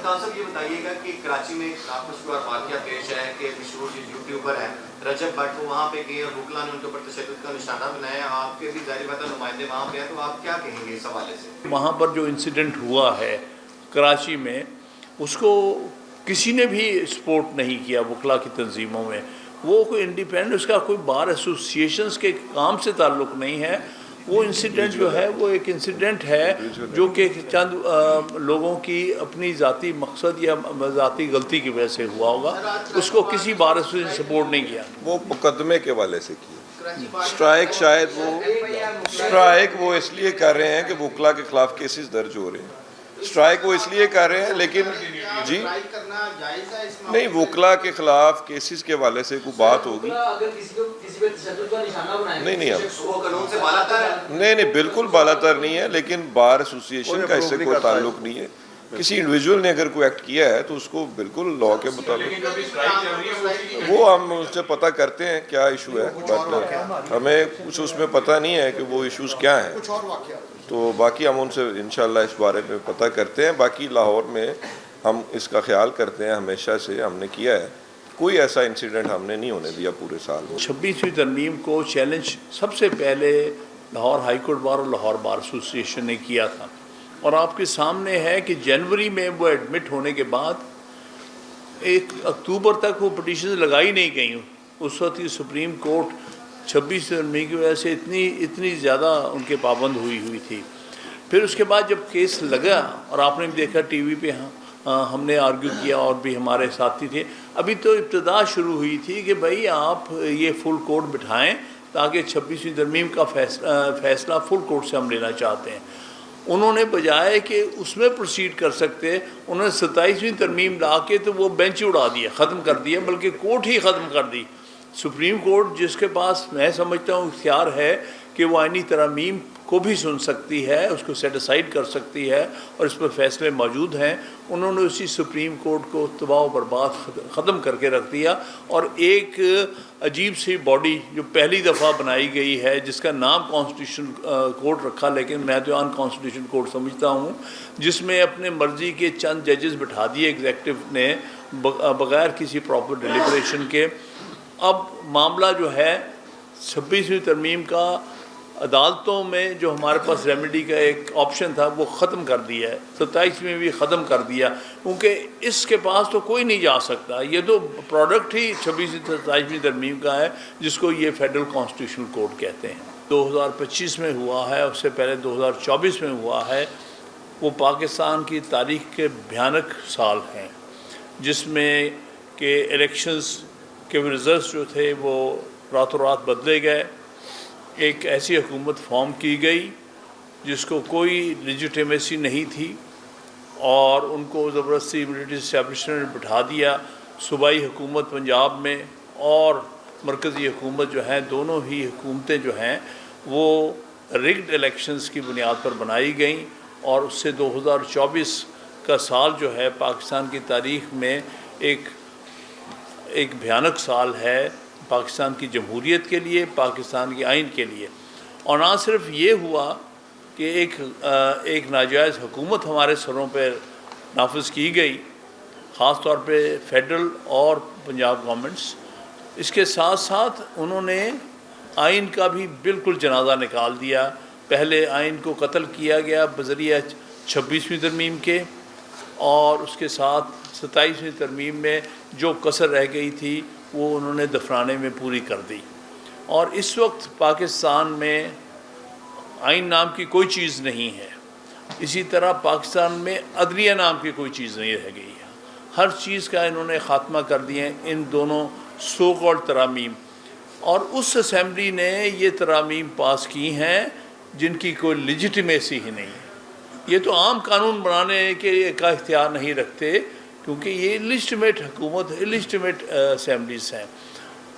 خان صاحب یہ بتائیے گا کہ کراچی میں ایک ناخوشگوار واقعہ پیش ہے کہ مشہور جو یوٹیوبر ہیں رجب بٹ وہ وہاں پہ گئے اور وکلا نے ان کے اوپر تشدد کا نشانہ بنایا. آپ کے بھی ظاہر بات ہے نمائندے وہاں پہ ہیں, تو آپ کیا کہیں گے اس حوالے سے؟ وہاں پر جو انسیڈنٹ ہوا ہے کراچی میں اس کو کسی نے بھی سپورٹ نہیں کیا وکلا کی تنظیموں میں. وہ کوئی انڈیپینڈنٹ اس کا کوئی بار ایسوسیشنز کے کام سے تعلق نہیں ہے. وہ انسیڈنٹ جو ہے وہ ایک انسیڈنٹ ہے جو کہ چند لوگوں کی اپنی ذاتی مقصد یا ذاتی غلطی کی وجہ سے ہوا ہوگا. اس کو کسی بار ایسوسیشن سپورٹ نہیں کیا. وہ مقدمے کے حوالے سے کیا اسٹرائک. شاید وہ اسٹرائک وہ اس لیے کر رہے ہیں کہ وکلا کے خلاف کیسز درج ہو رہے ہیں. اسٹرائک وہ اس لیے کر رہے ہیں, لیکن جی نہیں, وکلا کے خلاف کیسز کے حوالے سے کوئی بات ہوگی نہیں بالکل بالا تر نہیں ہے, لیکن بار ایسوسیشن کا اس سے کوئی تعلق نہیں ہے. کسی انڈیویجول نے اگر کوئی ایکٹ کیا ہے تو اس کو بالکل لا کے مطابق وہ ہم اس سے پتہ کرتے ہیں کیا ایشو ہے, بٹ ہمیں کچھ اس میں پتہ نہیں ہے کہ وہ ایشوز کیا ہیں. تو باقی ہم ان سے انشاءاللہ اس بارے میں پتہ کرتے ہیں. باقی لاہور میں ہم اس کا خیال کرتے ہیں, ہمیشہ سے ہم نے کیا ہے, کوئی ایسا انسیڈنٹ ہم نے نہیں ہونے دیا پورے سال میں. 26ویں ترمیم کو چیلنج سب سے پہلے لاہور ہائی کورٹ بار اور لاہور بار ایسوسیشن نے کیا تھا, اور آپ کے سامنے ہے کہ جنوری میں وہ ایڈمٹ ہونے کے بعد 1 اکتوبر تک وہ پٹیشنز لگائی نہیں گئیں. اس وقت کی سپریم کورٹ 26 ترمیم کی وجہ سے اتنی زیادہ ان کے پابند ہوئی تھی. پھر اس کے بعد جب کیس لگا, اور آپ نے بھی دیکھا ٹی وی پہ ہم نے آرگیو کیا اور بھی ہمارے ساتھی تھے, ابھی تو ابتدا شروع ہوئی تھی کہ بھائی آپ یہ فل کورٹ بٹھائیں تاکہ 26ویں ترمیم کا فیصلہ فل کورٹ سے ہم لینا چاہتے ہیں. انہوں نے بجائے کہ اس میں پروسیڈ کر سکتے, انہوں نے 27ویں ترمیم لا کے تو وہ بینچ اڑا دیا, ختم کر دیا, بلکہ کورٹ ہی ختم کر دی. سپریم کورٹ جس کے پاس میں سمجھتا ہوں اختیار ہے کہ وہ آئینی ترامیم کو بھی سن سکتی ہے, اس کو سیٹ اسائڈ کر سکتی ہے, اور اس پر فیصلے موجود ہیں, انہوں نے اسی سپریم کورٹ کو تباہ و برباد ختم کر کے رکھ دیا. اور ایک عجیب سی باڈی جو پہلی دفعہ بنائی گئی ہے جس کا نام کانسٹیٹیوشن کورٹ رکھا, لیکن میں تو ان کانسٹیٹیوشن کورٹ سمجھتا ہوں, جس میں اپنے مرضی کے چند ججز بٹھا دیے ایگزیکٹو نے بغیر کسی پراپر ڈیلیبریشن کے. اب معاملہ جو ہے 26ویں ترمیم کا عدالتوں میں جو ہمارے پاس ریمیڈی کا ایک آپشن تھا وہ ختم کر دیا ہے, 27 میں بھی ختم کر دیا, کیونکہ اس کے پاس تو کوئی نہیں جا سکتا. یہ تو پروڈکٹ ہی 27ویں ترمیم کا ہے جس کو یہ فیڈرل کانسٹیٹیوشنل کورٹ کہتے ہیں. 2025 میں ہوا ہے, اس سے پہلے 2024 میں ہوا ہے. وہ پاکستان کی تاریخ کے بھیانک سال ہیں جس میں کہ الیکشنز کے رزلٹس جو تھے وہ راتوں رات بدلے گئے. ایک ایسی حکومت فارم کی گئی جس کو کوئی لیجیٹیمیسی نہیں تھی, اور ان کو زبردستی ملٹری اسٹیبلشمنٹ نے بٹھا دیا. صوبائی حکومت پنجاب میں اور مرکزی حکومت جو ہیں, دونوں ہی حکومتیں جو ہیں وہ رگڈ الیکشنز کی بنیاد پر بنائی گئیں, اور اس سے 2024 کا سال جو ہے پاکستان کی تاریخ میں ایک بھیانک سال ہے پاکستان کی جمہوریت کے لیے, پاکستان کی آئین کے لیے. اور نہ صرف یہ ہوا کہ ایک ناجائز حکومت ہمارے سروں پہ نافذ کی گئی, خاص طور پہ فیڈرل اور پنجاب گورنمنٹس, اس کے ساتھ ساتھ انہوں نے آئین کا بھی بالکل جنازہ نکال دیا. پہلے آئین کو قتل کیا گیا بذریعہ 26ویں ترمیم کے, اور اس کے ساتھ 27ویں ترمیم میں جو کسر رہ گئی تھی وہ انہوں نے دفنانے میں پوری کر دی. اور اس وقت پاکستان میں آئین نام کی کوئی چیز نہیں ہے. اسی طرح پاکستان میں عدلیہ نام کی کوئی چیز نہیں رہ گئی ہے. ہر چیز کا انہوں نے خاتمہ کر دیا ان دونوں سو کالڈ ترامیم. اور اس اسمبلی نے یہ ترامیم پاس کی ہیں جن کی کوئی لیجیٹیمیسی ہی نہیں ہے. یہ تو عام قانون بنانے کا اختیار نہیں رکھتے, کیونکہ یہ لیجیٹیمیٹ حکومت, لیجیٹیمیٹ اسمبلیز ہیں.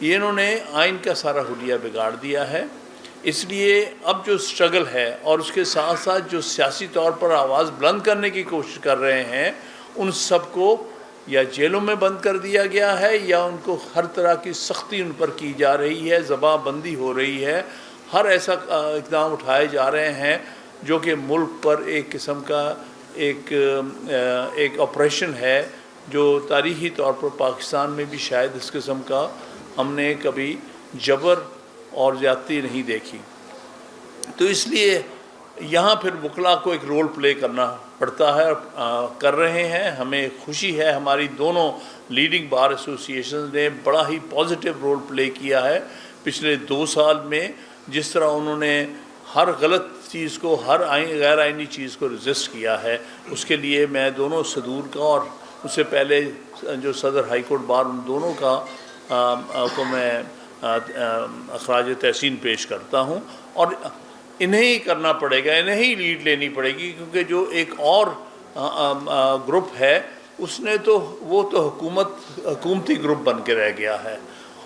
یہ انہوں نے آئین کا سارا حلیہ بگاڑ دیا ہے. اس لیے اب جو اسٹرگل ہے, اور اس کے ساتھ ساتھ جو سیاسی طور پر آواز بلند کرنے کی کوشش کر رہے ہیں, ان سب کو یا جیلوں میں بند کر دیا گیا ہے, یا ان کو ہر طرح کی سختی ان پر کی جا رہی ہے, زباں بندی ہو رہی ہے. ہر ایسا اقدام اٹھائے جا رہے ہیں جو کہ ملک پر ایک قسم کا ایک آپریشن ہے جو تاریخی طور پر پاکستان میں بھی شاید اس قسم کا ہم نے کبھی جبر اور زیادتی نہیں دیکھی. تو اس لیے یہاں پھر وکلاء کو ایک رول پلے کرنا پڑتا ہے، کر رہے ہیں. ہمیں خوشی ہے ہماری دونوں لیڈنگ بار ایسوسیشنز نے بڑا ہی پازیٹیو رول پلے کیا ہے پچھلے 2 سال میں. جس طرح انہوں نے ہر غلط چیز کو، ہر غیر آئینی چیز کو رجسٹ کیا ہے، اس کے لیے میں دونوں صدور کا اور اس سے پہلے جو صدر ہائی کورٹ بار ان دونوں کا کو میں اخراج تحسین پیش کرتا ہوں. اور انہیں ہی کرنا پڑے گا، انہیں ہی لیڈ لینی پڑے گی، کیونکہ جو ایک اور گروپ ہے اس نے تو وہ تو حکومتی گروپ بن کے رہ گیا ہے.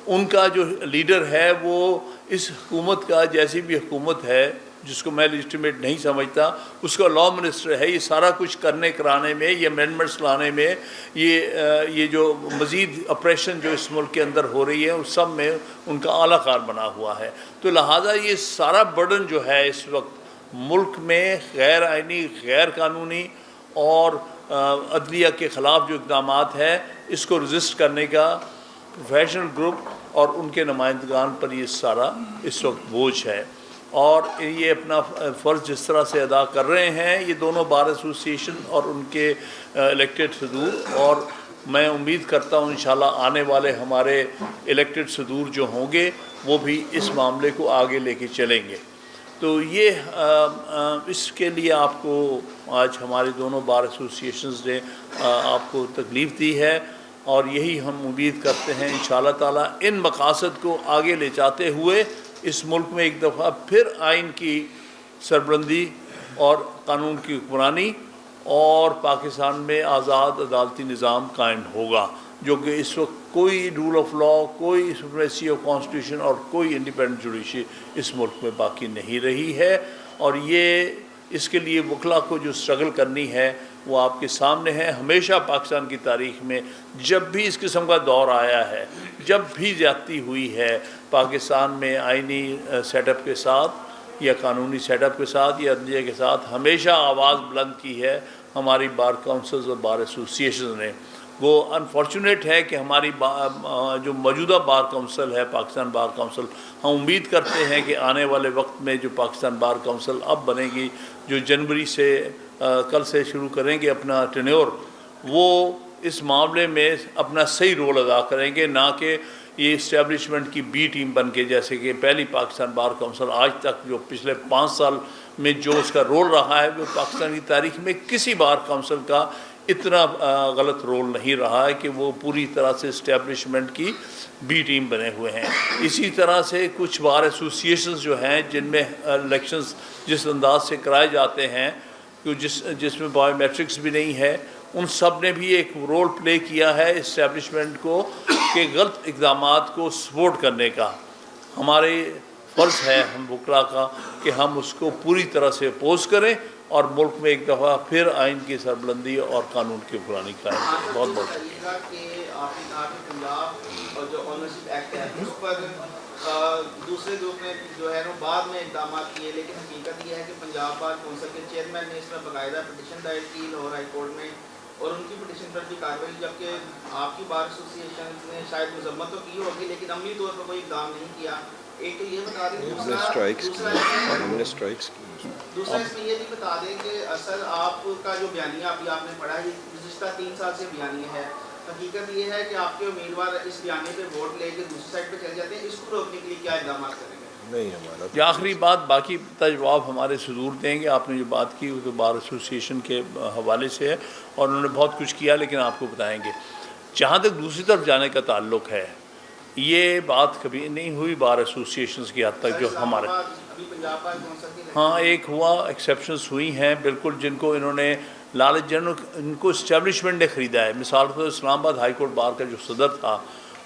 ان کا جو لیڈر ہے وہ اس حکومت کا، جیسی بھی حکومت ہے جس کو میں لیجٹیمیٹ نہیں سمجھتا، اس کا لا منسٹر ہے. یہ سارا کچھ کرنے کرانے میں، یہ امینڈمنٹس لانے میں، یہ جو مزید اپریشن جو اس ملک کے اندر ہو رہی ہے اس سب میں ان کا اعلیٰ کار بنا ہوا ہے. تو لہٰذا یہ سارا برڈن جو ہے اس وقت ملک میں غیر آئینی، غیر قانونی اور عدلیہ کے خلاف جو اقدامات ہیں، اس کو رجسٹ کرنے کا پروفیشنل گروپ اور ان کے نمائندگان پر یہ سارا اس وقت بوجھ ہے. اور یہ اپنا فرض جس طرح سے ادا کر رہے ہیں یہ دونوں بار ایسوسیشن اور ان کے الیکٹڈ صدور، اور میں امید کرتا ہوں انشاءاللہ آنے والے ہمارے الیکٹڈ صدور جو ہوں گے وہ بھی اس معاملے کو آگے لے کے چلیں گے. تو یہ اس کے لیے آپ کو آج ہماری دونوں بار ایسوسیشنز نے آپ کو تکلیف دی ہے، اور یہی ہم امید کرتے ہیں انشاءاللہ تعالیٰ ان مقاصد کو آگے لے جاتے ہوئے اس ملک میں ایک دفعہ پھر آئین کی سربلندی اور قانون کی حکمرانی اور پاکستان میں آزاد عدالتی نظام قائم ہوگا، جو کہ اس وقت کوئی رول آف لا، کوئی سپریمیسی آف کانسٹیٹیوشن اور کوئی انڈیپینڈنٹ جوڈیشری اس ملک میں باقی نہیں رہی ہے. اور یہ اس کے لیے وکلاء کو جو اسٹرگل کرنی ہے وہ آپ کے سامنے ہے. ہمیشہ پاکستان کی تاریخ میں جب بھی اس قسم کا دور آیا ہے، جب بھی زیادتی ہوئی ہے پاکستان میں آئینی سیٹ اپ کے ساتھ یا قانونی سیٹ اپ کے ساتھ یا عدلیہ کے ساتھ، ہمیشہ آواز بلند کی ہے ہماری بار کونسلز اور بار ایسوسیشن نے. وہ انفارچونیٹ ہے کہ ہماری جو موجودہ بار کونسل ہے، پاکستان بار کونسل، ہم امید کرتے ہیں کہ آنے والے وقت میں جو پاکستان بار کونسل اب بنے گی، جو جنوری سے کل سے شروع کریں گے اپنا ٹینیور، وہ اس معاملے میں اپنا صحیح رول ادا کریں گے، نہ کہ یہ اسٹیبلشمنٹ کی بی ٹیم بن کے، جیسے کہ پہلی پاکستان بار کونسل آج تک جو پچھلے 5 سال میں جو اس کا رول رہا ہے، وہ پاکستان کی تاریخ میں کسی بار کونسل کا اتنا غلط رول نہیں رہا ہے کہ وہ پوری طرح سے اسٹیبلشمنٹ کی بی ٹیم بنے ہوئے ہیں. اسی طرح سے کچھ بار ایسوسیشنز جو ہیں جن میں الیکشنز جس انداز سے کرائے جاتے ہیں، جس میں بایو میٹرکس بھی نہیں ہے، ان سب نے بھی ایک رول پلے کیا ہے اسٹیبلشمنٹ کو کہ غلط اقدامات کو سپورٹ کرنے کا. ہمارے فرض ہے ہم وکلاء کا کہ ہم اس کو پوری طرح سے اپوز کریں اور ملک میں ایک دفعہ پھر آئین کی سربلندی اور قانون کی حکمرانی قائم کریں. بہت بہت شکریہ. کہ آپ نے کہا کہ پنجاب اور جو آنرشپ ایکٹ ہے اس پر دوسرے گروپ نے جو ہے بعد میں اقدامات کیے، لیکن حقیقت یہ ہے کہ پنجاب بار کونسل کے چیئرمین نے اس میں باقاعدہ پٹیشن دائر کی لاہور ہائی کورٹ میں، اور ان کی پٹیشن پر بھی کارروائی، جبکہ آپ کی بار ایسوسیشن نے شاید مذمت تو کی ہوگی لیکن عملی طور پر کوئی اقدام نہیں کیا. ایک تو یہ بتا دیں، دوسرا اس میں یہ بھی بتا دیں کہ اصل آپ کا جو بیانیہ ابھی آپ نے پڑھا ہے گزشتہ 3 سال سے بیانیہ ہے، حقیقت یہ ہے کہ آپ کے امیدوار اس بیانیے پہ ووٹ لے کے دوسری سائڈ پہ چل جاتے ہیں، اس کو روکنے کے لیے کیا اقدامات کریں گے؟ نہیں ہمارا یہ آخری بات، باقی جواب ہمارے صدور دیں گے. آپ نے جو بات کی وہ تو بار ایسوسیشن کے حوالے سے ہے اور انہوں نے بہت کچھ کیا، لیکن آپ کو بتائیں گے. جہاں تک دوسری طرف جانے کا تعلق ہے، یہ بات کبھی نہیں ہوئی بار ایسوسیشنز کی حد تک جو ہمارے ہاں ایک ہوا، ایکسیپشنز ہوئی ہیں بالکل، جن کو انہوں نے لالچ ان کو اسٹیبلشمنٹ نے خریدا ہے. مثال پر اسلام آباد ہائی کورٹ بار کا جو صدر تھا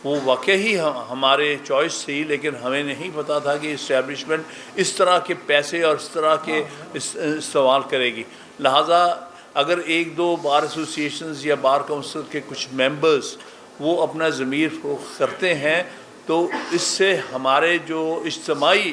وہ واقعی ہمارے چوائس تھی، لیکن ہمیں نہیں پتہ تھا کہ اسٹیبلشمنٹ اس طرح کے پیسے اور اس طرح کے استعمال کرے گی. لہٰذا اگر 1-2 بار ایسوسیشنز یا بار کونسل کے کچھ ممبرز وہ اپنا ضمیر فروخت کرتے ہیں تو اس سے ہمارے جو اجتماعی